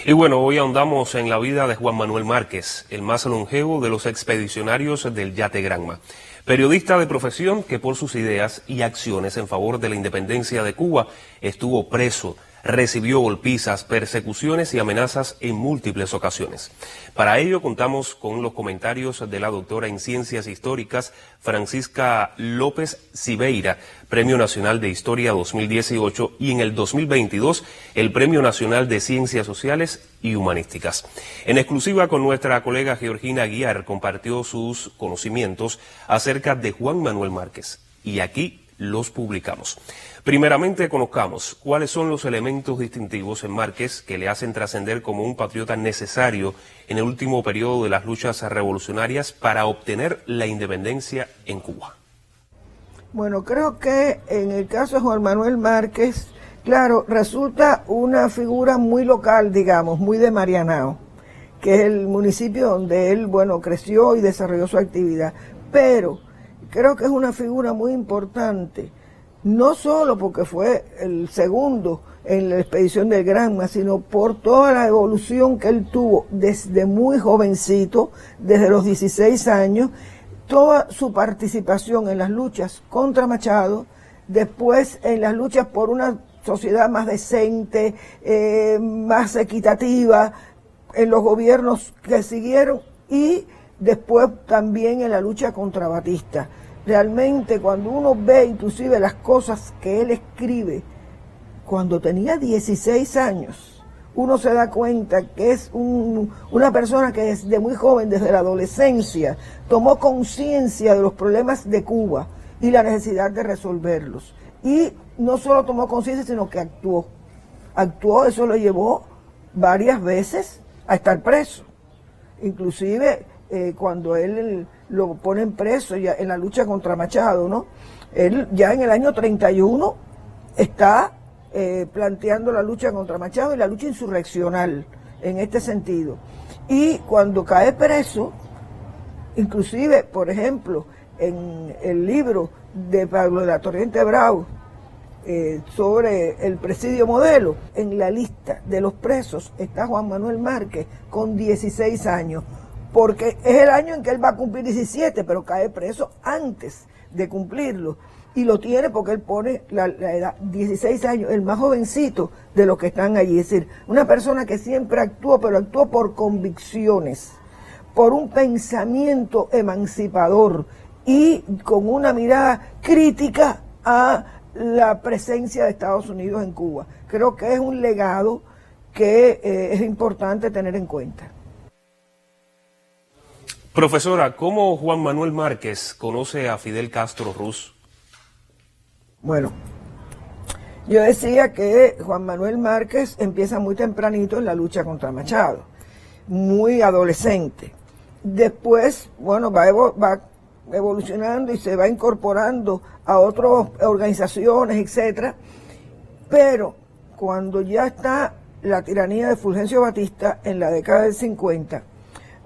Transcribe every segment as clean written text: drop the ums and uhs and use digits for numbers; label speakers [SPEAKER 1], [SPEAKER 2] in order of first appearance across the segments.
[SPEAKER 1] Y bueno, hoy ahondamos en la vida de Juan Manuel Márquez, el más longevo de los expedicionarios del Yate Granma. Periodista de profesión que por sus ideas y acciones en favor de la independencia de Cuba estuvo preso, recibió golpizas, persecuciones y amenazas en múltiples ocasiones. Para ello contamos con los comentarios de la doctora en Ciencias Históricas, Francisca López Civeira, Premio Nacional de Historia 2018 y en el 2022 el Premio Nacional de Ciencias Sociales y Humanísticas. En exclusiva con nuestra colega Georgina Aguiar compartió sus conocimientos acerca de Juan Manuel Márquez y aquí los publicamos. Primeramente conozcamos cuáles son los elementos distintivos en Márquez que le hacen trascender como un patriota necesario en el último periodo de las luchas revolucionarias para obtener la independencia en Cuba.
[SPEAKER 2] Bueno, creo que en el caso de Juan Manuel Márquez, claro, resulta una figura muy local, digamos, muy de Marianao, que es el municipio donde él, bueno, creció y desarrolló su actividad. Pero creo que es una figura muy importante, no solo porque fue el segundo en la expedición del Granma, sino por toda la evolución que él tuvo desde muy jovencito, desde los 16 años, toda su participación en las luchas contra Machado, después en las luchas por una sociedad más decente, más equitativa, en los gobiernos que siguieron y después también en la lucha contra Batista. Realmente cuando uno ve inclusive las cosas que él escribe, cuando tenía 16 años, uno se da cuenta que es una persona que desde muy joven, desde la adolescencia, tomó conciencia de los problemas de Cuba y la necesidad de resolverlos. Y no solo tomó conciencia, sino que actuó. Actuó, eso lo llevó varias veces a estar preso. Inclusive cuando él lo ponen preso ya en la lucha contra Machado, ¿no? Él ya en el año 31 está planteando la lucha contra Machado y la lucha insurreccional en este sentido. Y cuando cae preso, inclusive, por ejemplo, en el libro de Pablo de la Torriente Bravo, sobre el presidio modelo, en la lista de los presos está Juan Manuel Márquez con 16 años, porque es el año en que él va a cumplir 17, pero cae preso antes de cumplirlo. Y lo tiene porque él pone la edad, 16 años, el más jovencito de los que están allí. Es decir, una persona que siempre actuó, pero actuó por convicciones, por un pensamiento emancipador y con una mirada crítica a la presencia de Estados Unidos en Cuba. Creo que es un legado que es importante tener en cuenta.
[SPEAKER 1] Profesora, ¿cómo Juan Manuel Márquez conoce a Fidel Castro Ruz?
[SPEAKER 2] Bueno, yo decía que Juan Manuel Márquez empieza muy tempranito en la lucha contra Machado, muy adolescente. Después, bueno, va evolucionando y se va incorporando a otras organizaciones, etcétera. Pero cuando ya está la tiranía de Fulgencio Batista en la década del 50,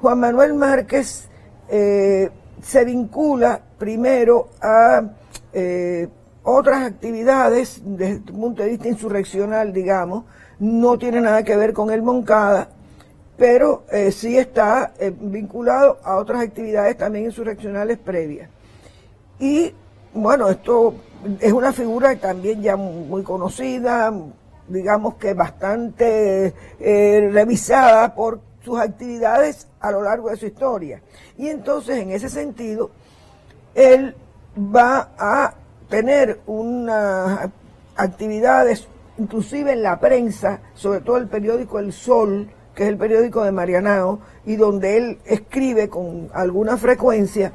[SPEAKER 2] Juan Manuel Márquez se vincula primero a otras actividades desde el punto de vista insurreccional, digamos, no tiene nada que ver con el Moncada, pero sí está vinculado a otras actividades también insurreccionales previas. Y bueno, esto es una figura también ya muy conocida, digamos que bastante revisada por sus actividades a lo largo de su historia. Y entonces, en ese sentido, él va a tener unas actividades, inclusive en la prensa, sobre todo el periódico El Sol, que es el periódico de Marianao, y donde él escribe con alguna frecuencia,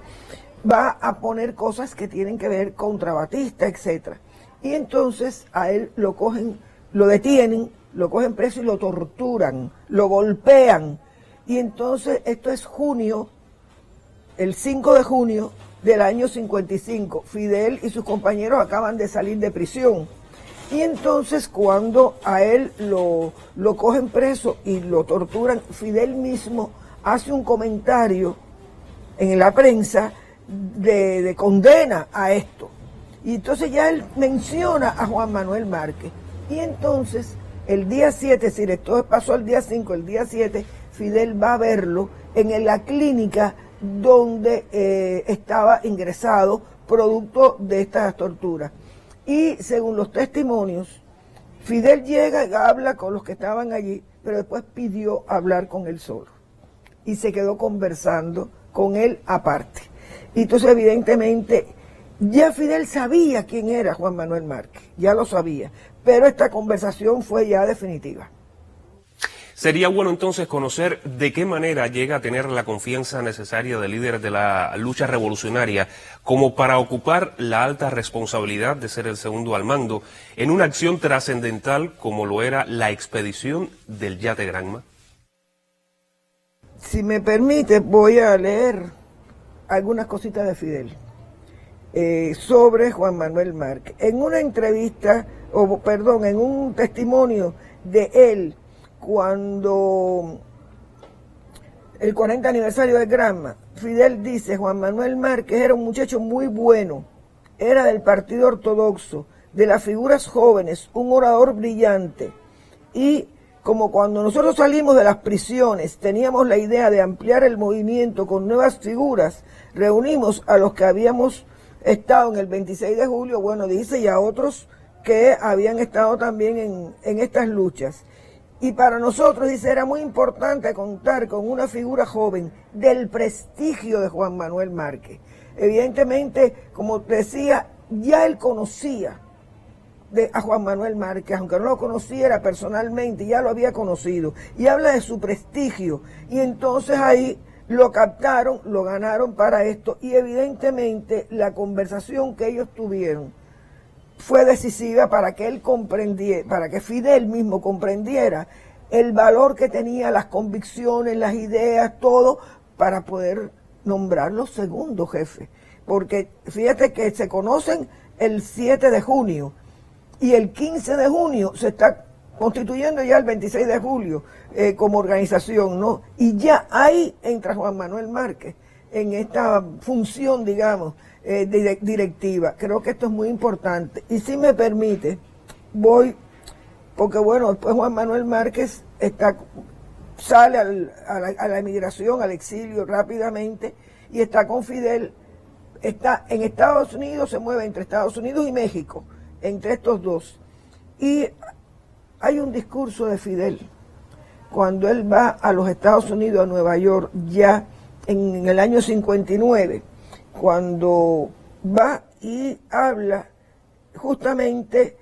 [SPEAKER 2] va a poner cosas que tienen que ver contra Batista, etc. Y entonces a él lo cogen, lo detienen, lo cogen preso y lo torturan, lo golpean. Y entonces esto es junio, el 5 de junio del año 55. Fidel y sus compañeros acaban de salir de prisión. Y entonces cuando a él lo cogen preso y lo torturan, Fidel mismo hace un comentario en la prensa de condena a esto. Y entonces ya él menciona a Juan Manuel Márquez. Y entonces El día 7, si esto pasó el día 5, el día 7, Fidel va a verlo en la clínica donde estaba ingresado producto de estas torturas. Y según los testimonios, Fidel llega y habla con los que estaban allí, pero después pidió hablar con él solo. Y se quedó conversando con él aparte. Y entonces evidentemente ya Fidel sabía quién era Juan Manuel Márquez, ya lo sabía, pero esta conversación fue ya definitiva.
[SPEAKER 1] Sería bueno entonces conocer de qué manera llega a tener la confianza necesaria del líder de la lucha revolucionaria como para ocupar la alta responsabilidad de ser el segundo al mando en una acción trascendental como lo era la expedición del Yate Granma.
[SPEAKER 2] Si me permite, voy a leer algunas cositas de Fidel sobre Juan Manuel Márquez. En una entrevista, en un testimonio de él, cuando el 40 aniversario de Granma, Fidel dice: Juan Manuel Márquez era un muchacho muy bueno, era del Partido Ortodoxo, de las figuras jóvenes, un orador brillante, y como cuando nosotros salimos de las prisiones teníamos la idea de ampliar el movimiento con nuevas figuras, reunimos a los que habíamos estado en el 26 de julio, bueno, dice, y a otros que habían estado también en estas luchas. Y para nosotros, dice, era muy importante contar con una figura joven del prestigio de Juan Manuel Márquez. Evidentemente, como decía, ya él conocía a Juan Manuel Márquez, aunque no lo conociera personalmente, ya lo había conocido. Y habla de su prestigio. Y entonces ahí lo captaron, lo ganaron para esto. Y evidentemente la conversación que ellos tuvieron fue decisiva para que él comprendiera, para que Fidel mismo comprendiera el valor que tenía, las convicciones, las ideas, todo, para poder nombrarlo segundo jefe. Porque fíjate que se conocen el 7 de junio y el 15 de junio se está constituyendo ya el 26 de julio como organización, ¿no? Y ya ahí entra Juan Manuel Márquez en esta función, digamos, directiva. Creo que esto es muy importante. Y si me permite, voy, porque bueno, después Juan Manuel Márquez sale a la emigración, al exilio rápidamente, y está con Fidel, está en Estados Unidos, se mueve entre Estados Unidos y México, entre estos dos. Y hay un discurso de Fidel, cuando él va a los Estados Unidos, a Nueva York, ya en el año 59, cuando va y habla, justamente,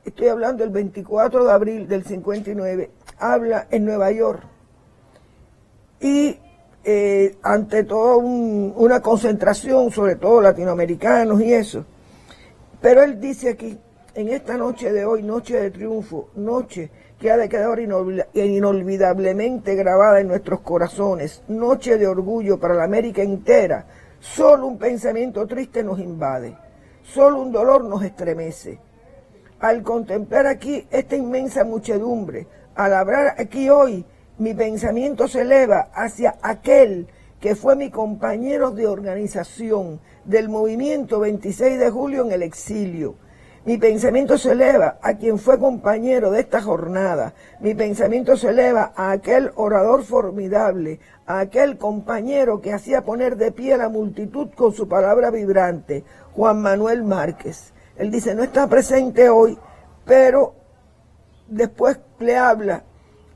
[SPEAKER 2] estoy hablando del 24 de abril del 59, habla en Nueva York, y ante toda una concentración, sobre todo latinoamericanos y eso, pero él dice aquí, en esta noche de hoy, noche de triunfo, noche que ha de quedar inolvidablemente grabada en nuestros corazones, noche de orgullo para la América entera, solo un pensamiento triste nos invade, solo un dolor nos estremece. Al contemplar aquí esta inmensa muchedumbre, al hablar aquí hoy, mi pensamiento se eleva hacia aquel que fue mi compañero de organización del movimiento 26 de julio en el exilio. Mi pensamiento se eleva a quien fue compañero de esta jornada. Mi pensamiento se eleva a aquel orador formidable, a aquel compañero que hacía poner de pie a la multitud con su palabra vibrante, Juan Manuel Márquez. Él dice, no está presente hoy, pero después le habla,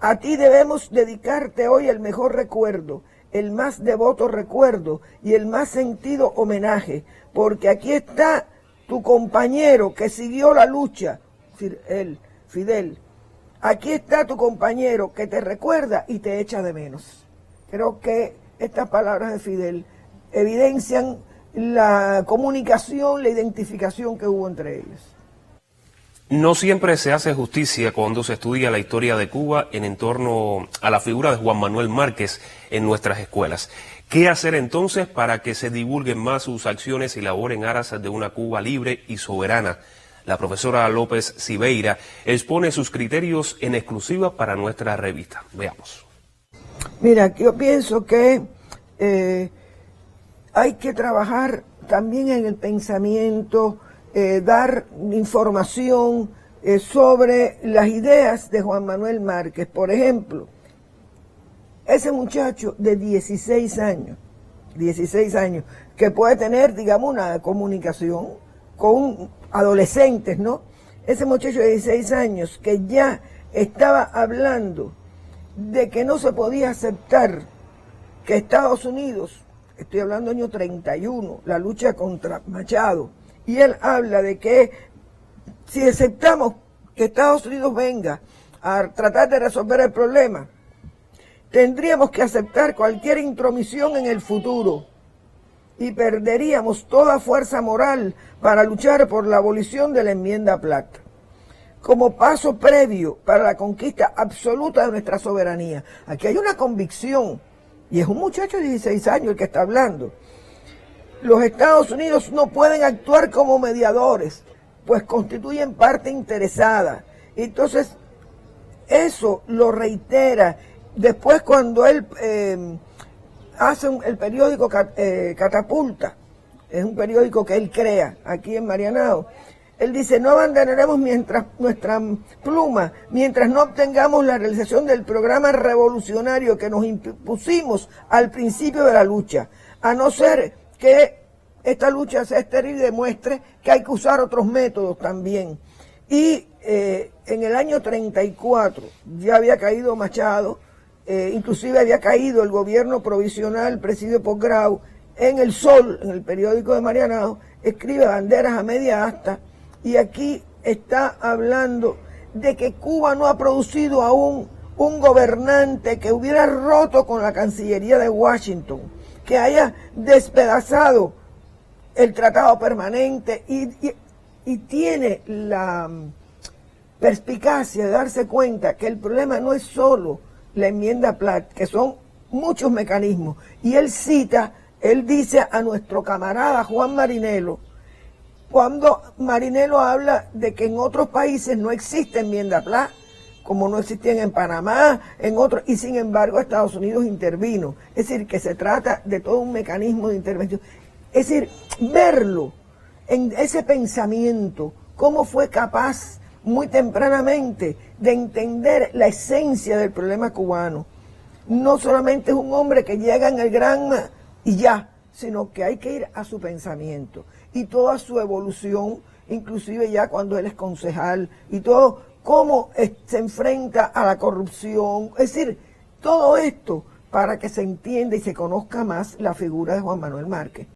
[SPEAKER 2] a ti debemos dedicarte hoy el mejor recuerdo, el más devoto recuerdo y el más sentido homenaje, porque aquí está tu compañero que siguió la lucha, él, Fidel, aquí está tu compañero que te recuerda y te echa de menos. Creo que estas palabras de Fidel evidencian la comunicación, la identificación que hubo entre ellos.
[SPEAKER 1] No siempre se hace justicia cuando se estudia la historia de Cuba en torno a la figura de Juan Manuel Márquez en nuestras escuelas. ¿Qué hacer entonces para que se divulguen más sus acciones y labor en aras de una Cuba libre y soberana? La profesora López Civeira expone sus criterios en exclusiva para nuestra revista. Veamos.
[SPEAKER 2] Mira, yo pienso que hay que trabajar también en el pensamiento, dar información sobre las ideas de Juan Manuel Márquez. Por ejemplo, ese muchacho de 16 años, que puede tener, digamos, una comunicación con adolescentes, ¿no? Ese muchacho de 16 años que ya estaba hablando de que no se podía aceptar que Estados Unidos, estoy hablando año 31, la lucha contra Machado, y él habla de que si aceptamos que Estados Unidos venga a tratar de resolver el problema, tendríamos que aceptar cualquier intromisión en el futuro y perderíamos toda fuerza moral para luchar por la abolición de la enmienda Platt, como paso previo para la conquista absoluta de nuestra soberanía. Aquí hay una convicción, y es un muchacho de 16 años el que está hablando. Los Estados Unidos no pueden actuar como mediadores, pues constituyen parte interesada. Entonces, eso lo reitera después cuando él hace el periódico Catapulta, es un periódico que él crea aquí en Marianao. Él dice, no abandonaremos nuestra pluma mientras no obtengamos la realización del programa revolucionario que nos impusimos al principio de la lucha, a no ser que esta lucha sea estéril y demuestre que hay que usar otros métodos también. Y en el año 34 ya había caído Machado, inclusive había caído el gobierno provisional presidido por Grau. En El Sol, en el periódico de Marianao, escribe banderas a media asta, y aquí está hablando de que Cuba no ha producido aún un gobernante que hubiera roto con la Cancillería de Washington, que haya despedazado el tratado permanente y tiene la perspicacia de darse cuenta que el problema no es solo la enmienda Platt, que son muchos mecanismos. Y él dice a nuestro camarada Juan Marinello, cuando Marinello habla de que en otros países no existe enmienda Platt, como no existían en Panamá, en otros, y sin embargo Estados Unidos intervino. Es decir, que se trata de todo un mecanismo de intervención. Es decir, verlo en ese pensamiento, cómo fue capaz muy tempranamente de entender la esencia del problema cubano. No solamente es un hombre que llega en el Granma y ya, sino que hay que ir a su pensamiento y toda su evolución, inclusive ya cuando él es concejal, y todo cómo se enfrenta a la corrupción. Es decir, todo esto para que se entienda y se conozca más la figura de Juan Manuel Márquez.